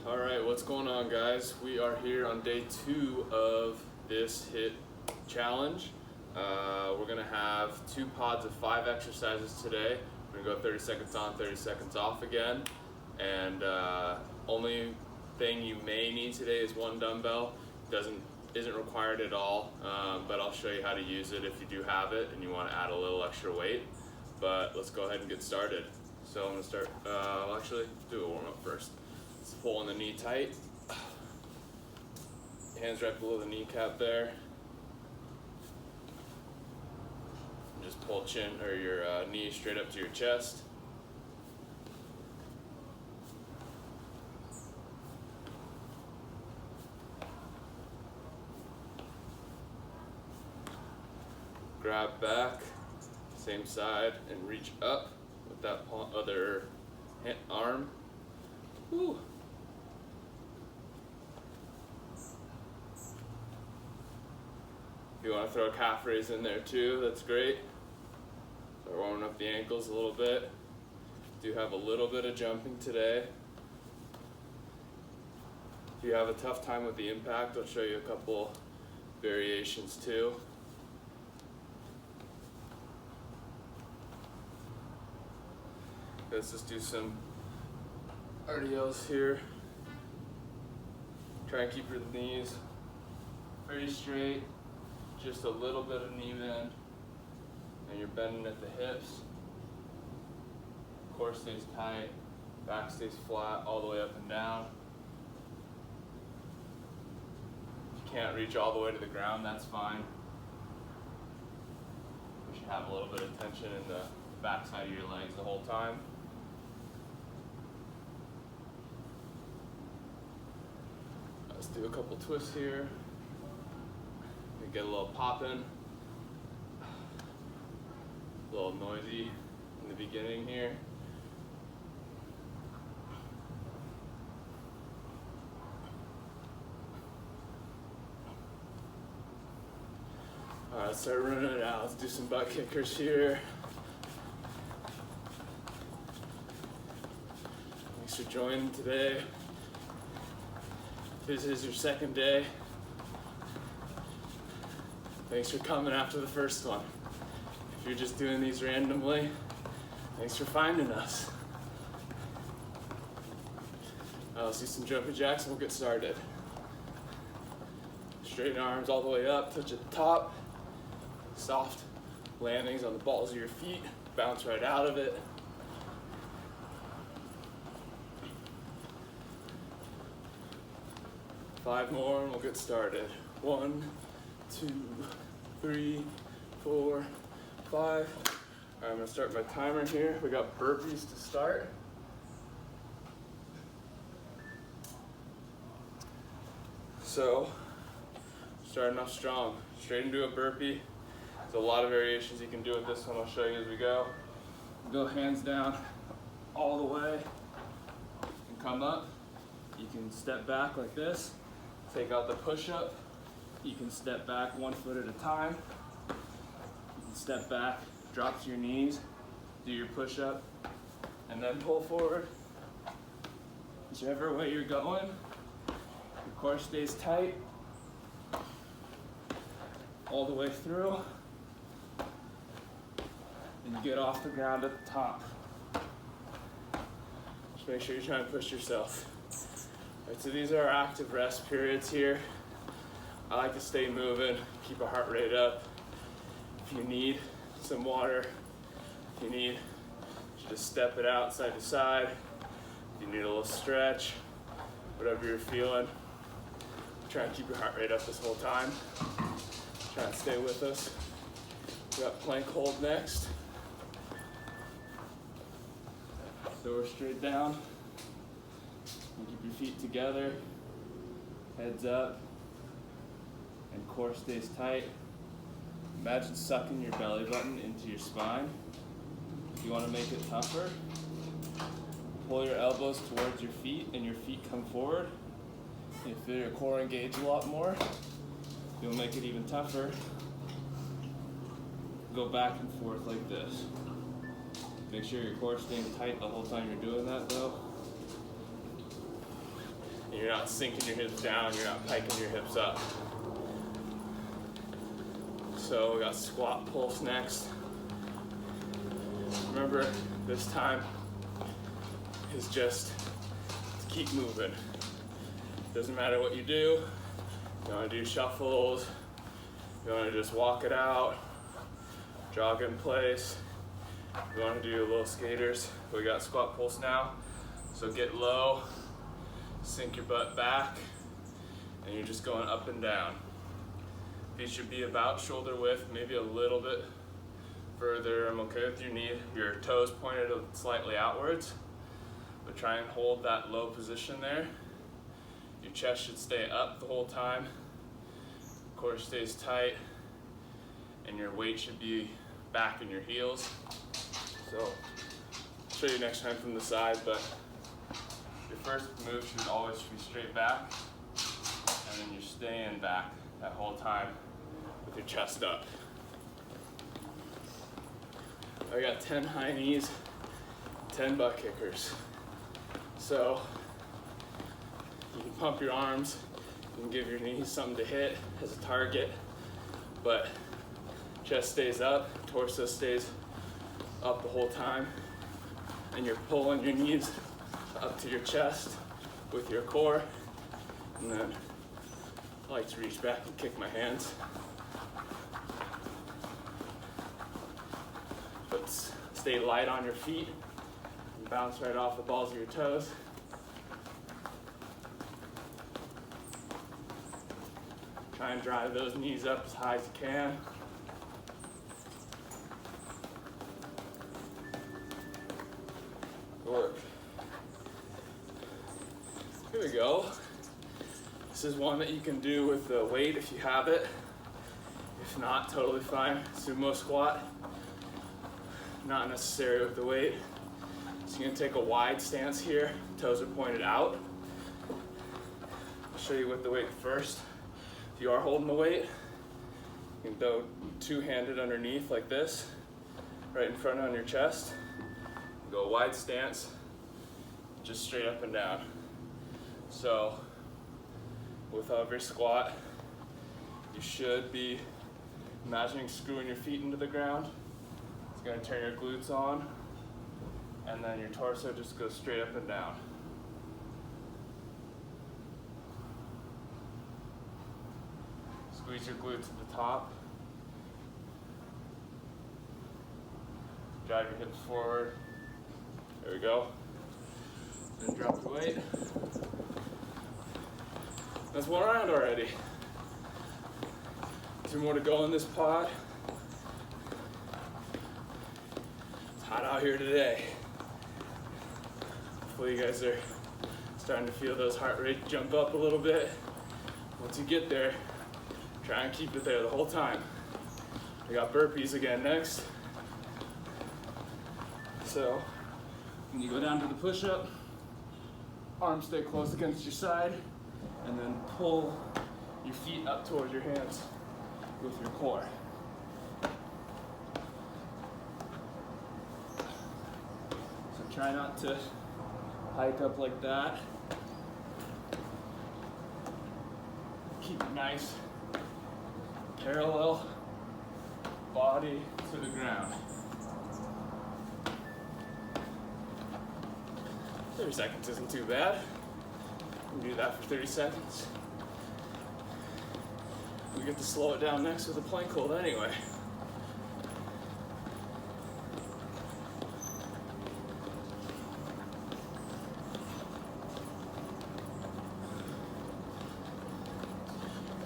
All right, what's going on, guys? We are here on day 2 of this HIIT challenge. We're gonna have 2 pods of 5 exercises today. We're gonna go 30 seconds on, 30 seconds off again. And only thing you may need today is 1 dumbbell. Isn't required at all, but I'll show you how to use it if you do have it and you want to add a little extra weight. But let's go ahead and get started. So I'm gonna start, I'll actually do a warm up first. Let's pull on the knee tight. Hands right below the kneecap there. And just pull chin or your knee straight up to your chest. Grab back, same side, and reach up with that other arm. Woo. If you want to throw a calf raise in there too, that's great. Start warming up the ankles a little bit. Do have a little bit of jumping today. If you have a tough time with the impact, I'll show you a couple variations too. Let's just do some RDLs here. Try and keep your knees very straight, just a little bit of knee bend, and you're bending at the hips. Core stays tight, back stays flat all the way up and down. If you can't reach all the way to the ground, that's fine. You should have a little bit of tension in the back side of your legs the whole time. Let's do a couple twists here. Get a little poppin', a little noisy in the beginning here. All right, let's start running it out. Let's do some butt kickers here. Thanks for joining today. This is your second day. Thanks for coming after the first one. If you're just doing these randomly, thanks for finding us. Let's do some jumping jacks and we'll get started. Straighten arms all the way up, touch at the top. Soft landings on the balls of your feet. Bounce right out of it. Five more and we'll get started. 1, 2, 3, 4, 5. All right, I'm gonna start my timer here. We got burpees to start. So, starting off strong. Straight into a burpee. There's a lot of variations you can do with this one. I'll show you as we go. Go hands down all the way and come up. You can step back like this. Take out the push-up. You can step back 1 foot at a time. You can step back, drop to your knees, do your push-up, and then pull forward. Whichever way you're going, your core stays tight all the way through, and you get off the ground at the top. Just make sure you're trying to push yourself. All right, so these are our active rest periods here. I like to stay moving, keep a heart rate up. If you need some water, if you need, you just step it out side to side. If you need a little stretch, whatever you're feeling. Try and keep your heart rate up this whole time. Try and stay with us. We got plank hold next. So we're straight down. And keep your feet together, heads up, and core stays tight. Imagine sucking your belly button into your spine. If you want to make it tougher, pull your elbows towards your feet and your feet come forward. You feel your core engage a lot more. You'll make it even tougher. Go back and forth like this. Make sure your core is staying tight the whole time you're doing that though. You're not sinking your hips down, you're not piking your hips up. So we got squat pulse next. Remember, this time is just to keep moving. Doesn't matter what you do. You wanna do shuffles, you wanna just walk it out, jog in place. You wanna do little skaters. We got squat pulse now. So get low, sink your butt back, and you're just going up and down. Feet should be about shoulder width, maybe a little bit further. I'm okay with your toes pointed slightly outwards, but try and hold that low position there. Your chest should stay up the whole time. Core stays tight, and your weight should be back in your heels. So I'll show you next time from the side, but your first move should always be straight back, and then you're staying back that whole time with your chest up. I got 10 high knees, 10 butt kickers. So you can pump your arms, you can give your knees something to hit as a target, but chest stays up, torso stays up the whole time, and you're pulling your knees up to your chest with your core, and then I like to reach back and kick my hands. But stay light on your feet and bounce right off the balls of your toes. Try and drive those knees up as high as you can. Work. Here we go. This is one that you can do with the weight if you have it. If not, totally fine. Sumo squat. Not necessary with the weight. So you're gonna take a wide stance here. Toes are pointed out. I'll show you with the weight first. If you are holding the weight, you can go two-handed underneath like this, right in front on your chest. Go wide stance, just straight up and down. So with every squat, you should be imagining screwing your feet into the ground. It's gonna turn your glutes on, and then your torso just goes straight up and down. Squeeze your glutes at the top. Drive your hips forward. There we go. Then drop your weight. That's one round already. 2 more to go in this pod. It's hot out here today. Hopefully you guys are starting to feel those heart rates jump up a little bit. Once you get there, try and keep it there the whole time. We got burpees again next. So when you go down to the push-up, arms stay close against your side, and then pull your feet up towards your hands with your core. So try not to hike up like that. Keep it nice, parallel body to the ground. 30 seconds isn't too bad. We can do that for 30 seconds. We get to slow it down next with a plank hold anyway.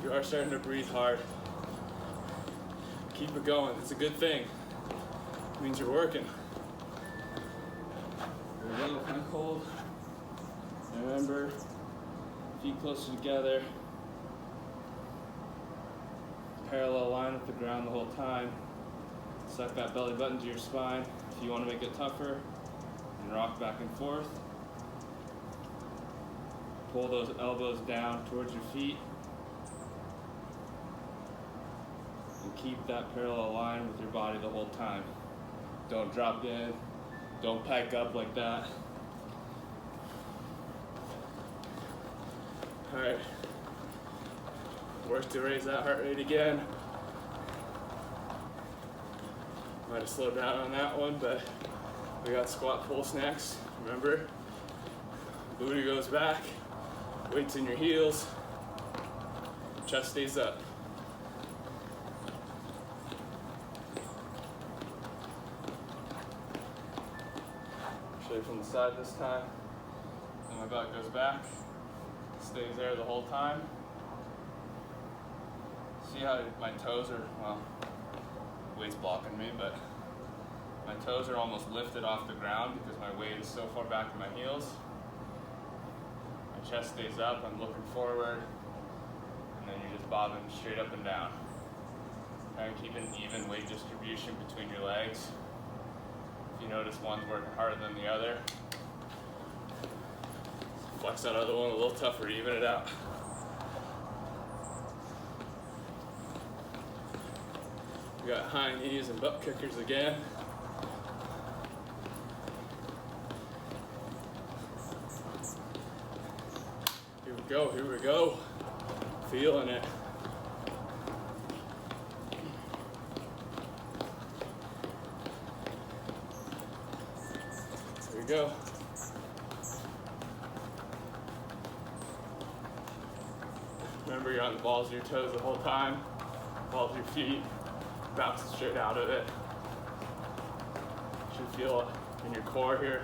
You are starting to breathe hard. Keep it going, it's a good thing. It means you're working. There we go, plank hold. Remember, feet closer together. Parallel line with the ground the whole time. Suck that belly button to your spine. If you want to make it tougher, and rock back and forth. Pull those elbows down towards your feet. And keep that parallel line with your body the whole time. Don't drop in. Don't pike up like that. right. Work to raise that heart rate again. Might have slowed down on that one, but we got squat pulse next. Remember, booty goes back, weights in your heels, chest stays up. Show you from the side this time. And my butt goes back, stays there the whole time. See how my toes are, well, weight's blocking me, but my toes are almost lifted off the ground because my weight is so far back in my heels. My chest stays up, I'm looking forward, and then you're just bobbing straight up and down. Try and keep an even weight distribution between your legs. If you notice one's working harder than the other, flex that other one a little tougher to even it out. We got high knees and butt kickers again. Here we go. Feeling it. Here we go. Remember, you're on the balls of your toes the whole time, balls of your feet, bouncing straight out of it. You should feel it in your core here,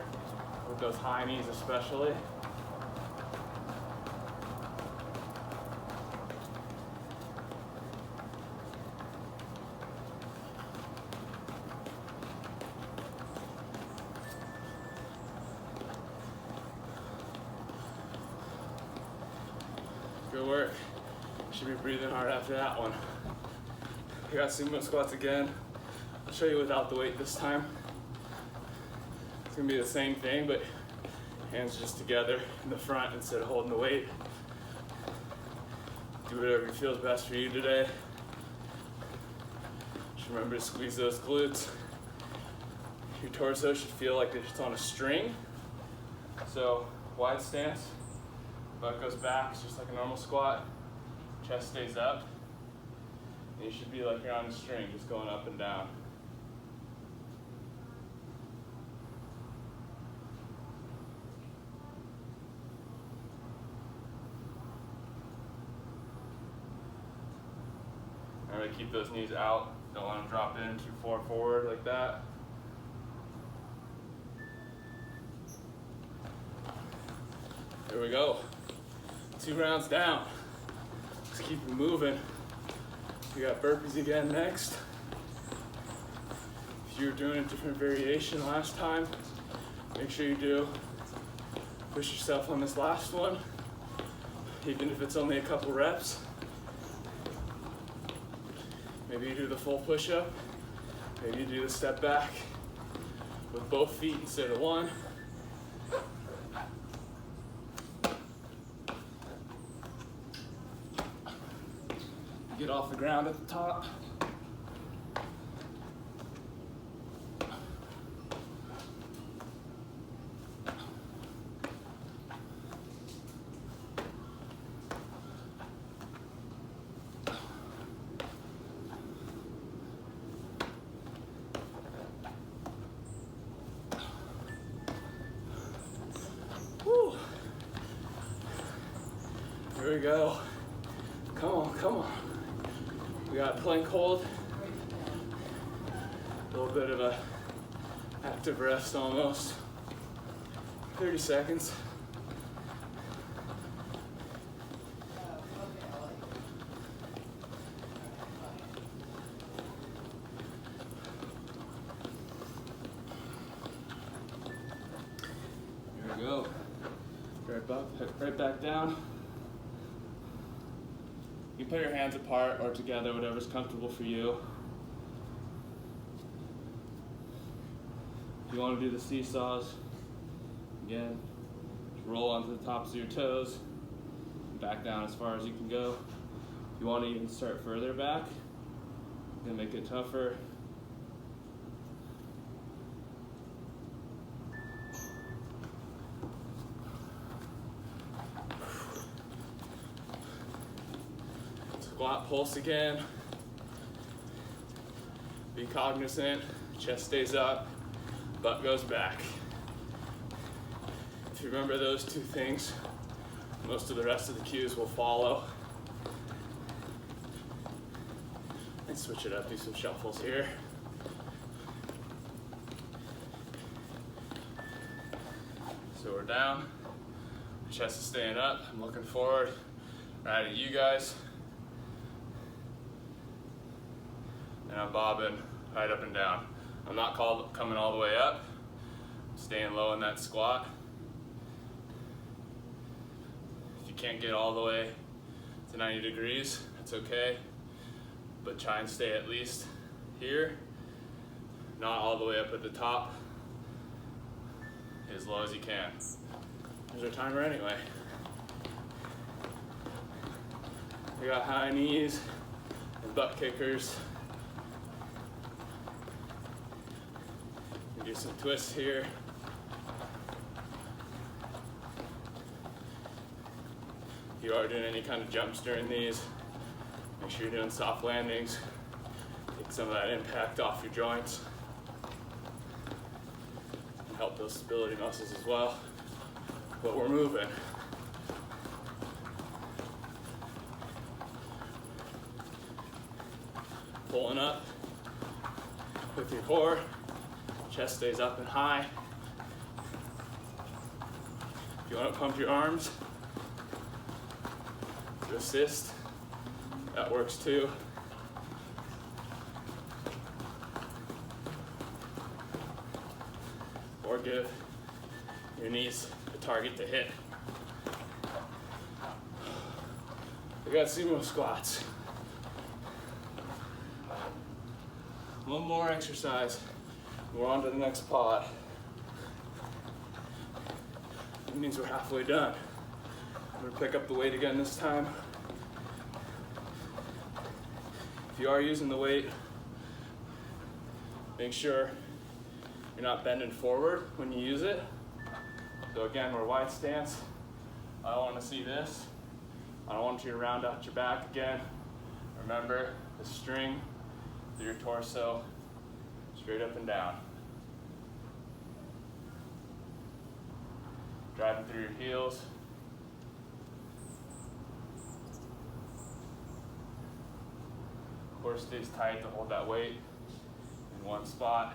with those high knees especially. Good work. Should be breathing hard after that one. We got sumo squats again. I'll show you without the weight this time. It's gonna be the same thing, but hands just together in the front instead of holding the weight. Do whatever feels best for you today. Just remember to squeeze those glutes. Your torso should feel like it's on a string. So wide stance, butt goes back, it's just like a normal squat. Chest stays up. And you should be like you're on a string, just going up and down. Remember to keep those knees out. Don't let them drop in too far forward like that. Here we go. 2 rounds down. Let's keep it moving. We got burpees again next. If you were doing a different variation last time, make sure you do. Push yourself on this last one, even if it's only a couple reps. Maybe you do the full push-up. Maybe you do the step back with both feet instead of one. Get off the ground at the top. Woo. Here we go. Come on, come on. We got plank hold, a little bit of a active rest almost, 30 seconds. Here we go, right back down. You can put your hands apart or together, whatever's comfortable for you. If you want to do the seesaws, again, just roll onto the tops of your toes, back down as far as you can go. If you want to even start further back, then make it tougher. Squat pulse again. Be cognizant, chest stays up, butt goes back. If you remember those two things, most of the rest of the cues will follow. And switch it up, do some shuffles here. So we're down, chest is staying up, I'm looking forward, right at you guys. And I'm bobbing right up and down. I'm not coming all the way up, I'm staying low in that squat. If you can't get all the way to 90 degrees, that's okay, but try and stay at least here, not all the way up at the top, as low as you can. There's our timer anyway. We got high knees and butt kickers. Do some twists here. If you are doing any kind of jumps during these, make sure you're doing soft landings. Take some of that impact off your joints. And help those stability muscles as well. But we're moving. Pulling up with your core. Chest stays up and high. If you want to pump your arms to assist, that works too. Or give your knees a target to hit. We got sumo squats. One more exercise. We're on to the next pod. It means we're halfway done. I'm gonna pick up the weight again this time. If you are using the weight, make sure you're not bending forward when you use it. So again, we're wide stance. I don't want to see this. I don't want you to round out your back again. Remember the string through your torso, straight up and down. Driving through your heels. Core stays tight to hold that weight in one spot.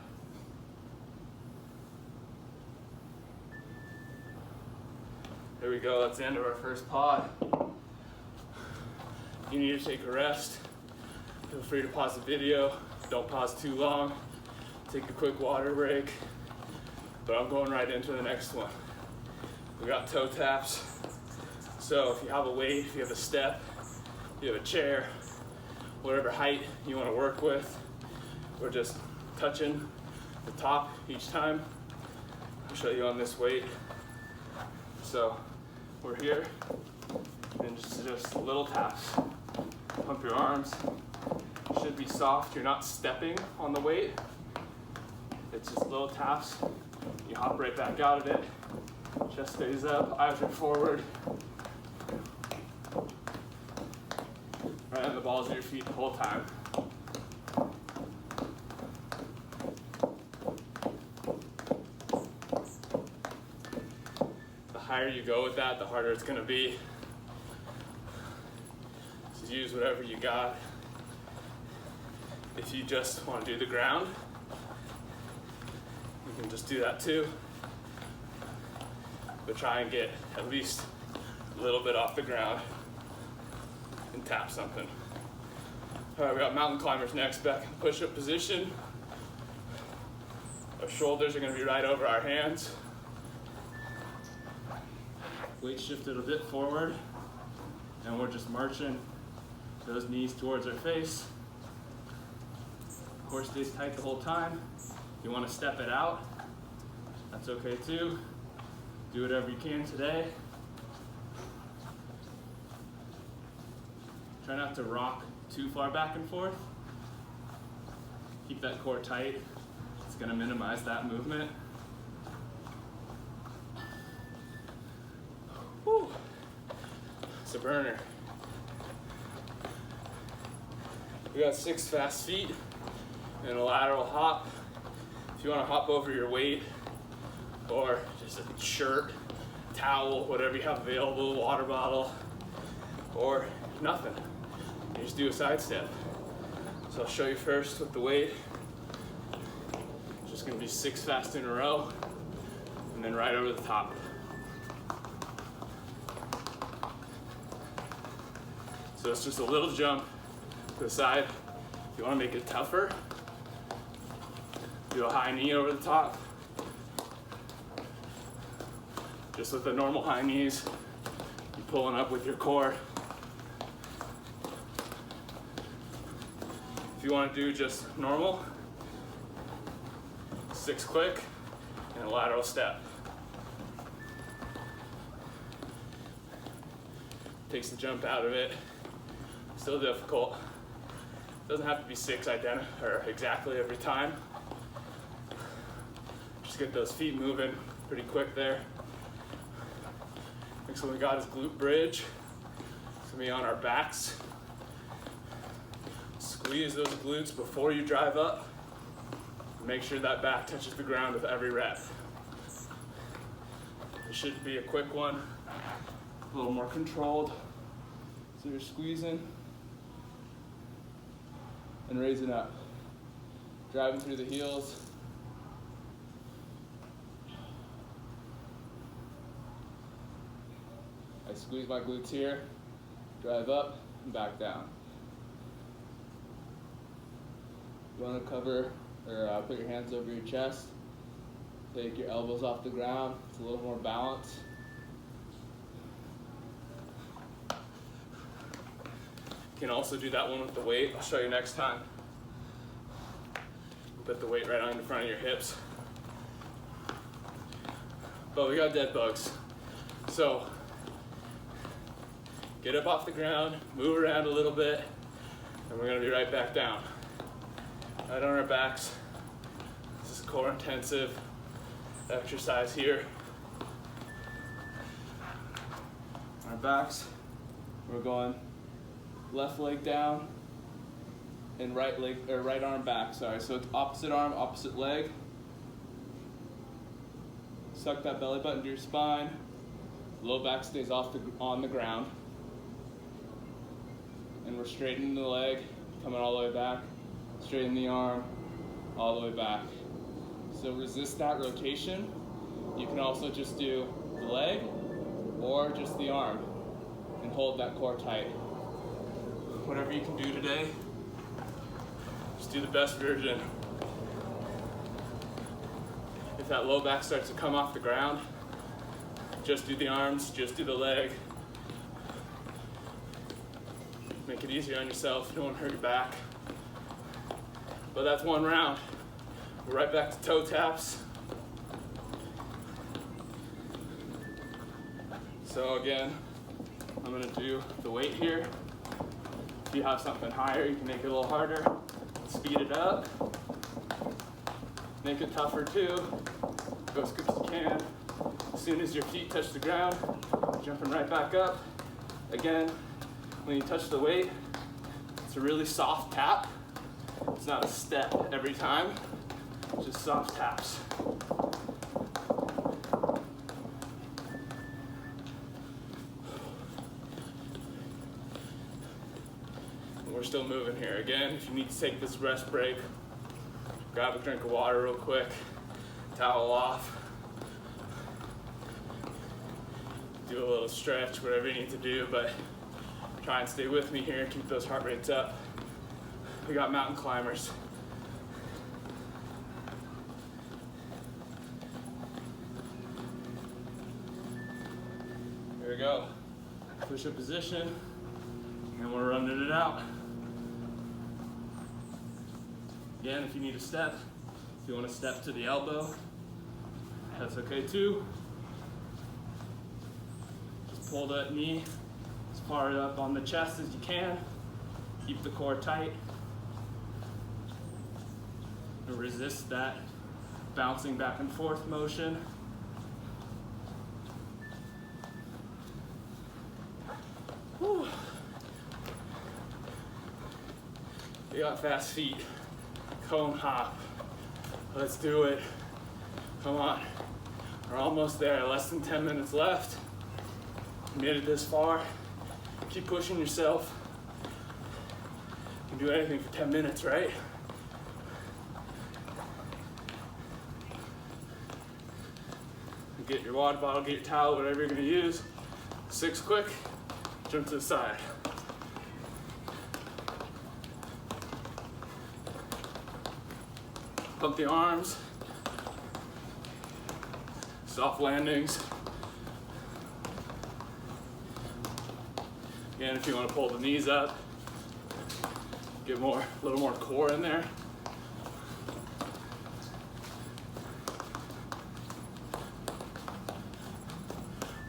There we go, that's the end of our first pod. If you need to take a rest, feel free to pause the video. Don't pause too long. Take a quick water break. But I'm going right into the next one. We got toe taps. So if you have a weight, if you have a step, if you have a chair, whatever height you want to work with, we're just touching the top each time. I'll show you on this weight. So we're here, and just little taps. Pump your arms. Should be soft. You're not stepping on the weight. It's just little taps. You hop right back out of it. Chest stays up, eyes are forward. Right on the balls of your feet the whole time. The higher you go with that, the harder it's going to be. So use whatever you got. If you just want to do the ground, you can just do that too. But try and get at least a little bit off the ground and tap something. All right, we got mountain climbers next, back in push-up position. Our shoulders are gonna be right over our hands. Weight shifted a bit forward, and we're just marching those knees towards our face. Core stays tight the whole time. If you wanna step it out, that's okay too. Do whatever you can today. Try not to rock too far back and forth. Keep that core tight. It's gonna minimize that movement. Whew. It's a burner. We got 6 fast feet and a lateral hop. If you want to hop over your weight or just a shirt, towel, whatever you have available, water bottle, or nothing, you just do a side step. So I'll show you first with the weight. It's just gonna be 6 fast in a row, and then right over the top. So it's just a little jump to the side. If you wanna make it tougher, do a high knee over the top. Just with the normal high knees, you're pulling up with your core. If you want to do just normal, 6 quick and a lateral step. Takes the jump out of it. Still difficult. Doesn't have to be 6 or exactly every time. Just get those feet moving pretty quick there. Next one we got is glute bridge. It's gonna be on our backs. Squeeze those glutes before you drive up. Make sure that back touches the ground with every rep. It should be a quick one, a little more controlled. So you're squeezing and raising up. Driving through the heels. I squeeze my glutes here, drive up and back down. You want to cover or put your hands over your chest. Take your elbows off the ground. It's a little more balance. You can also do that one with the weight. I'll show you next time. Put the weight right on the front of your hips. But we got dead bugs. So get up off the ground, move around a little bit, and we're gonna be right back down. Right on our backs. This is core intensive exercise here. On our backs, we're going left leg down and right arm back, sorry. So it's opposite arm, opposite leg. Suck that belly button to your spine. Low back stays on the ground. And we're straightening the leg, coming all the way back. Straighten the arm, all the way back. So resist that rotation. You can also just do the leg or just the arm and hold that core tight. Whatever you can do today, just do the best version. If that low back starts to come off the ground, just do the arms, just do the leg. Make it easier on yourself, you don't want to hurt your back. But that's one round. We're right back to toe taps. So again, I'm gonna do the weight here. If you have something higher, you can make it a little harder. Speed it up. Make it tougher too. Go as quick as you can. As soon as your feet touch the ground, jumping right back up. Again, when you touch the weight, it's a really soft tap. It's not a step every time, it's just soft taps. And we're still moving here. Again, if you need to take this rest break, grab a drink of water real quick, towel off, do a little stretch, whatever you need to do, but try and stay with me here, keep those heart rates up. We got mountain climbers. Here we go. Push-up position, and we're running it out. Again, if you need a step, if you want to step to the elbow, that's okay too. Just pull that knee as far up on the chest as you can. Keep the core tight. And resist that bouncing back and forth motion. Whew. We got fast feet. Cone hop. Let's do it. Come on. We're almost there. Less than 10 minutes left. Made it this far. Keep pushing yourself. You can do anything for 10 minutes, right? Get your water bottle, get your towel, whatever you're gonna use. 6 quick, jump to the side. Pump the arms. Soft landings. Again, if you want to pull the knees up, get a little more core in there.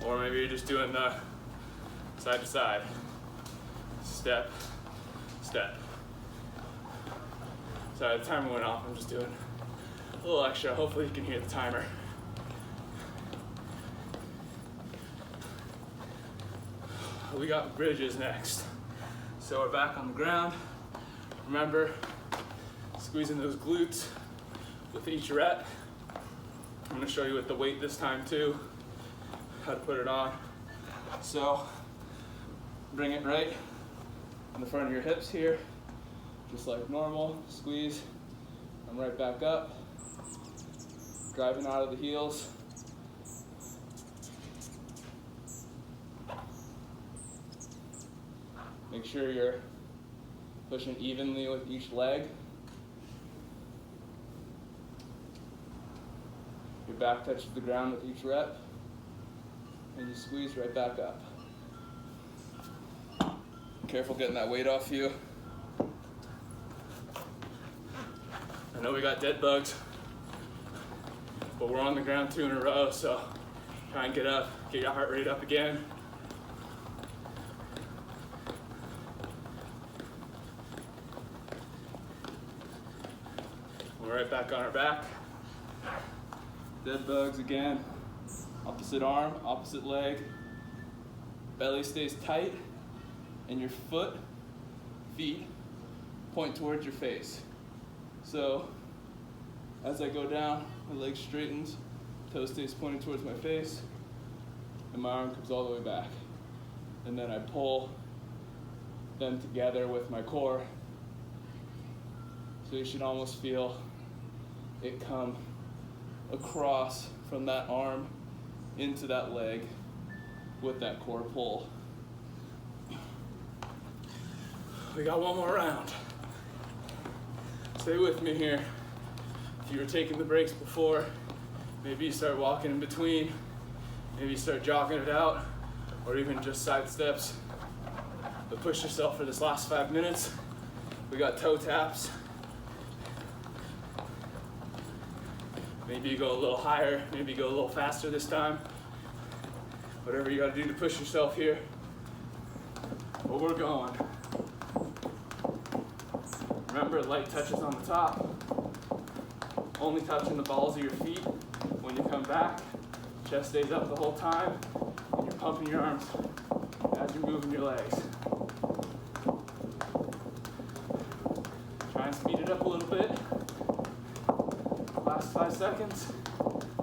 Or maybe you're just doing the side to side. Step, step. Sorry, the timer went off. I'm just doing a little extra. Hopefully you can hear the timer. We got bridges next. So we're back on the ground. Remember, squeezing those glutes with each rep. I'm gonna show you with the weight this time too, how to put it on. So bring it right in the front of your hips here, just like normal, squeeze, and right back up, driving out of the heels. Make sure you're pushing evenly with each leg. Your back touches the ground with each rep, and you squeeze right back up. Careful getting that weight off you. I know we got dead bugs, but we're on the ground 2 in a row, so try and get up, get your heart rate up again. We're right back on our back. Dead bugs again. Opposite arm, opposite leg. Belly stays tight, and your feet point towards your face. So as I go down, my leg straightens, toe stays pointing towards my face, and my arm comes all the way back. And then I pull them together with my core. So you should almost feel it come across from that arm into that leg with that core pull. We got one more round. Stay with me here. If you were taking the breaks before, maybe you start walking in between, maybe you start jogging it out, or even just side steps. But push yourself for this last 5 minutes. We got toe taps. Maybe you go a little higher, maybe you go a little faster this time. Whatever you gotta do to push yourself here. But we're going. Remember, light touches on the top. Only touching the balls of your feet. When you come back, chest stays up the whole time, and you're pumping your arms as you're moving your legs. Try and speed it up a little bit. Last 5 seconds.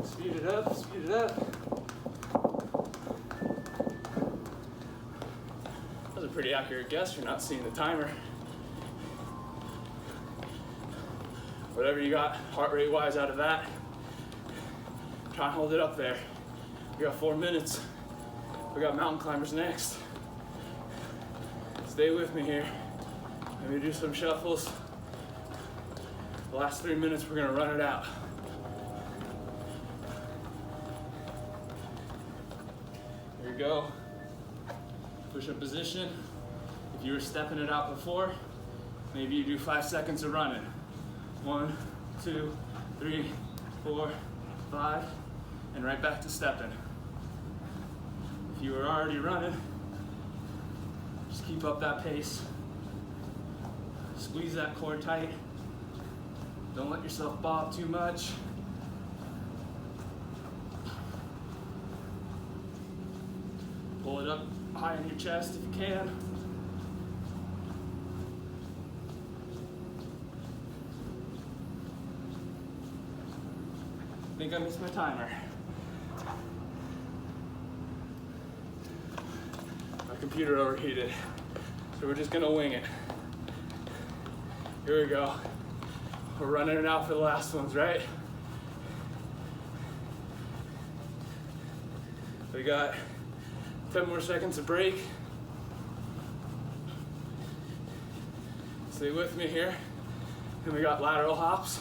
Speed it up, speed it up. That was a pretty accurate guess. You're not seeing the timer. Whatever you got heart rate wise out of that, try and hold it up there. We got 4 minutes. We got mountain climbers next. Stay with me here. Maybe do some shuffles. The last 3 minutes, we're gonna run it out. Here we go. Push-up position. If you were stepping it out before, maybe you do 5 seconds of running. 1, 2, 3, 4, 5, and right back to stepping. If you were already running, just keep up that pace. Squeeze that core tight. Don't let yourself bob too much. Pull it up high in your chest if you can. I think I missed my timer. My computer overheated, so we're just gonna wing it. Here we go. We're running it out for the last ones, right? We got 10 more seconds of break. Stay with me here. And we got lateral hops,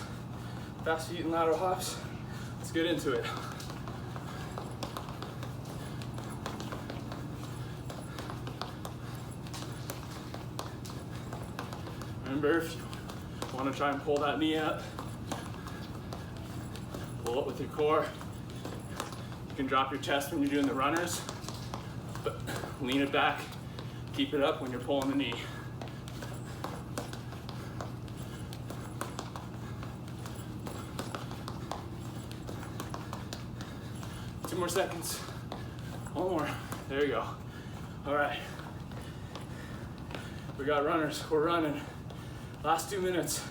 fast feet and lateral hops. Let's get into it. Remember, if you want to try and pull that knee up, pull it with your core. You can drop your chest when you're doing the runners, but lean it back, keep it up when you're pulling the knee. Two more seconds. One more. There you go. All right. We got runners. We're running. Last 2 minutes.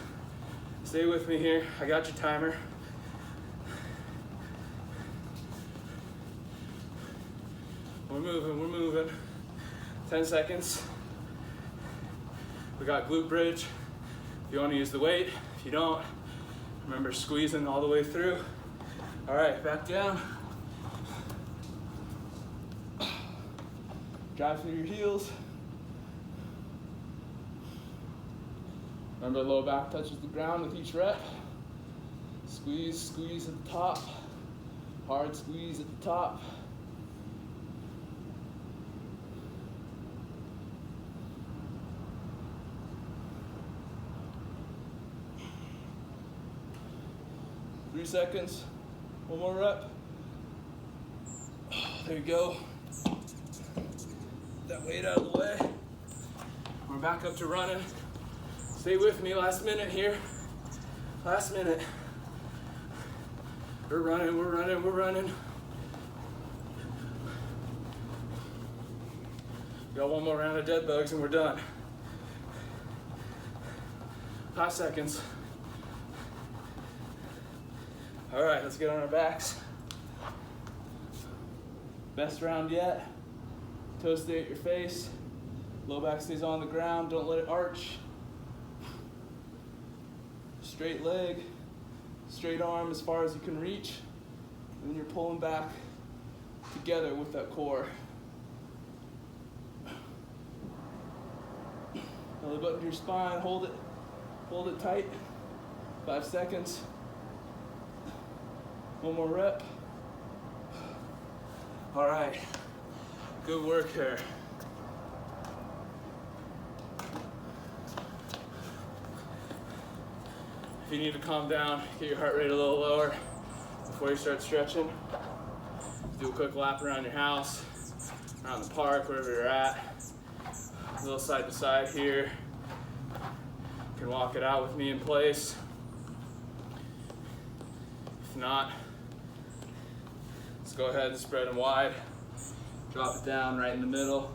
Stay with me here. I got your timer. We're moving. 10 seconds. We got glute bridge. If you want to use the weight, if you don't, remember squeezing all the way through. All right, back down. Drive through your heels. Remember, low back touches the ground with each rep. Squeeze, squeeze at the top. Hard squeeze at the top. Three seconds. One more rep. There you go. That weight out of the way. We're back up to running. Stay with me, last minute here. Last minute. We're running. Got one more round of dead bugs and we're done. 5 seconds. All right, let's get on our backs. Best round yet. Toes stay at your face. Low back stays on the ground, don't let it arch. Straight leg, straight arm as far as you can reach. And then you're pulling back together with that core. Belly button to your spine, hold it tight. 5 seconds. One more rep. All right, good work here. If you need to calm down, get your heart rate a little lower before you start stretching. Do a quick lap around your house, around the park, wherever you're at. A little side to side here. You can walk it out with me in place. If not, let's go ahead and spread them wide. Drop it down right in the middle.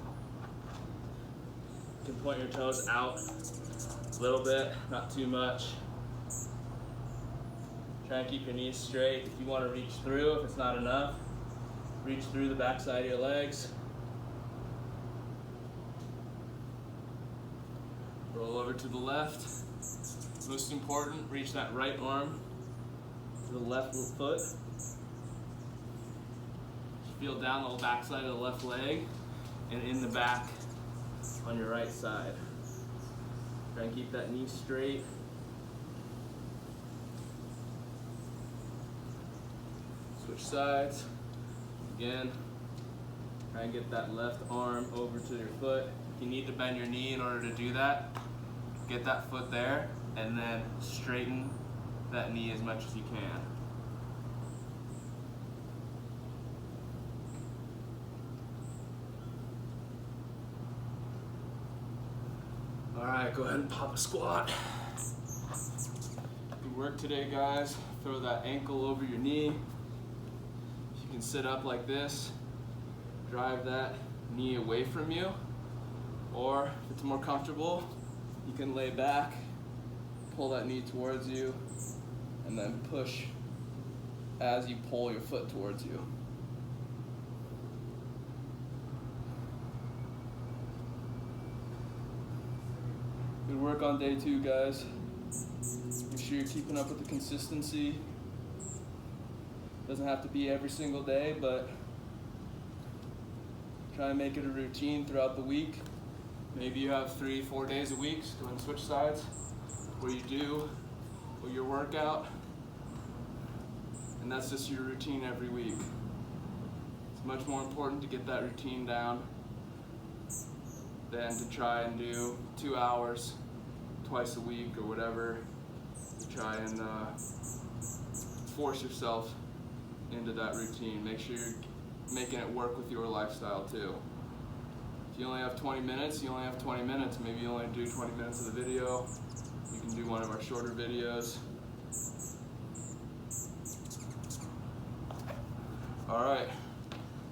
You can point your toes out a little bit, not too much. Try and keep your knees straight. If you want to reach through, if it's not enough, reach through the back side of your legs. Roll over to the left. Most important, reach that right arm to the left foot. Feel down the back side of the left leg and in the back on your right side. Try and keep that knee straight. Switch sides. Again, try and get that left arm over to your foot. If you need to bend your knee in order to do that, get that foot there and then straighten that knee as much as you can. All right, go ahead and pop a squat. Good work today, guys. Throw that ankle over your knee. You can sit up like this, drive that knee away from you, or if it's more comfortable, you can lay back, pull that knee towards you, and then push as you pull your foot towards you. Good work on day 2, guys. Make sure you're keeping up with the consistency. Doesn't have to be every single day, but try and make it a routine throughout the week. Maybe you have 3-4 days a week doing switch sides where you do your workout, and that's just your routine every week. It's much more important to get that routine down than to try and do 2 hours twice a week or whatever, to try and force yourself into that routine. Make sure you're making it work with your lifestyle too. If you only have 20 minutes, you only have 20 minutes. Maybe you only do 20 minutes of the video. You can do one of our shorter videos. All right,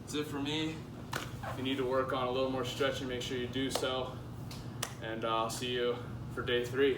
that's it for me. If you need to work on a little more stretching, make sure you do so. And I'll see you for day 3.